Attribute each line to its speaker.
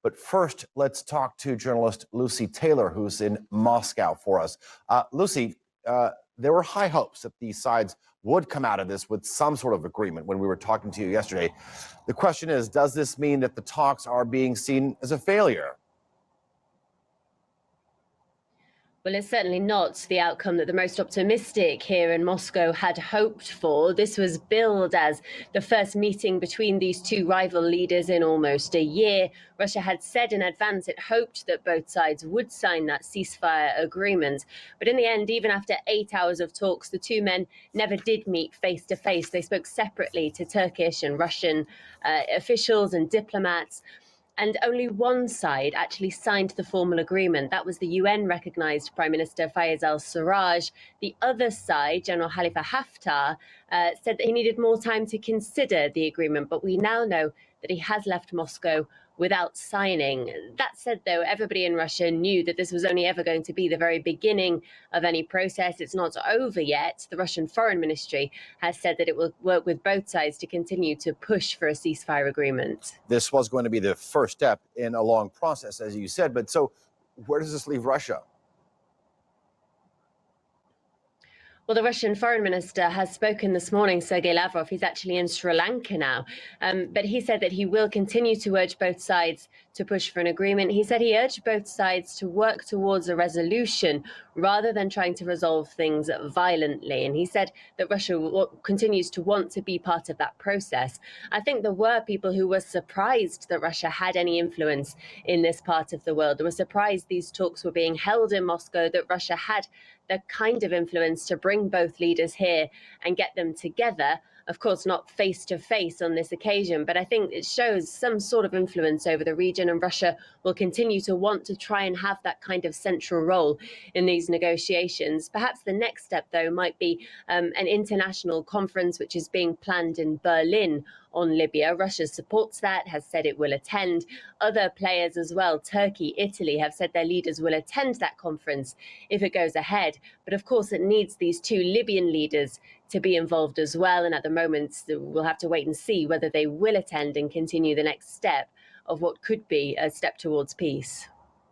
Speaker 1: But first, let's talk to journalist Lucy Taylor, who's in Moscow for us. Lucy, there were high hopes that these sides would come out of this with some sort of agreement when we were talking to you yesterday. The question is, does this mean that the talks are being seen as a failure?
Speaker 2: Well, it's certainly not the outcome that the most optimistic here in Moscow had hoped for. This was billed as the first meeting between these two rival leaders in almost a year. Russia had said in advance it hoped that both sides would sign that ceasefire agreement. But in the end, even after 8 hours of talks, the two men never did meet face to face. They spoke separately to Turkish and Russian officials and diplomats. And only one side actually signed the formal agreement. That was the UN-recognized Prime Minister Fayez al-Sarraj. The other side, General Khalifa Haftar, said that he needed more time to consider the agreement. But we now know that he has left Moscow without signing. That said, though, everybody in Russia knew that this was only ever going to be the very beginning of any process. It's not over yet. The Russian Foreign Ministry has said that it will work with both sides to continue to push for a ceasefire agreement.
Speaker 1: This was going to be the first step in a long process, as you said. But so where does this leave Russia?
Speaker 2: Well, the Russian foreign minister has spoken this morning, Sergei Lavrov. He's actually in Sri Lanka now. But he said that he will continue to urge both sides to push for an agreement. He said he urged both sides to work towards a resolution rather than trying to resolve things violently. And he said that Russia continues to want to be part of that process. I think there were people who were surprised that Russia had any influence in this part of the world. They were surprised these talks were being held in Moscow, that Russia had the kind of influence to bring both leaders here and get them together. Of course, not face to face on this occasion, but I think it shows some sort of influence over the region, and Russia will continue to want to try and have that kind of central role in these negotiations. Perhaps the next step, though, might be an international conference which is being planned in Berlin on Libya. Russia supports that, has said it will attend. Other players as well, Turkey, Italy, have said their leaders will attend that conference if it goes ahead. But of course, it needs these two Libyan leaders to be involved as well. And at the moment, we'll have to wait and see whether they will attend and continue the next step of what could be a step towards peace.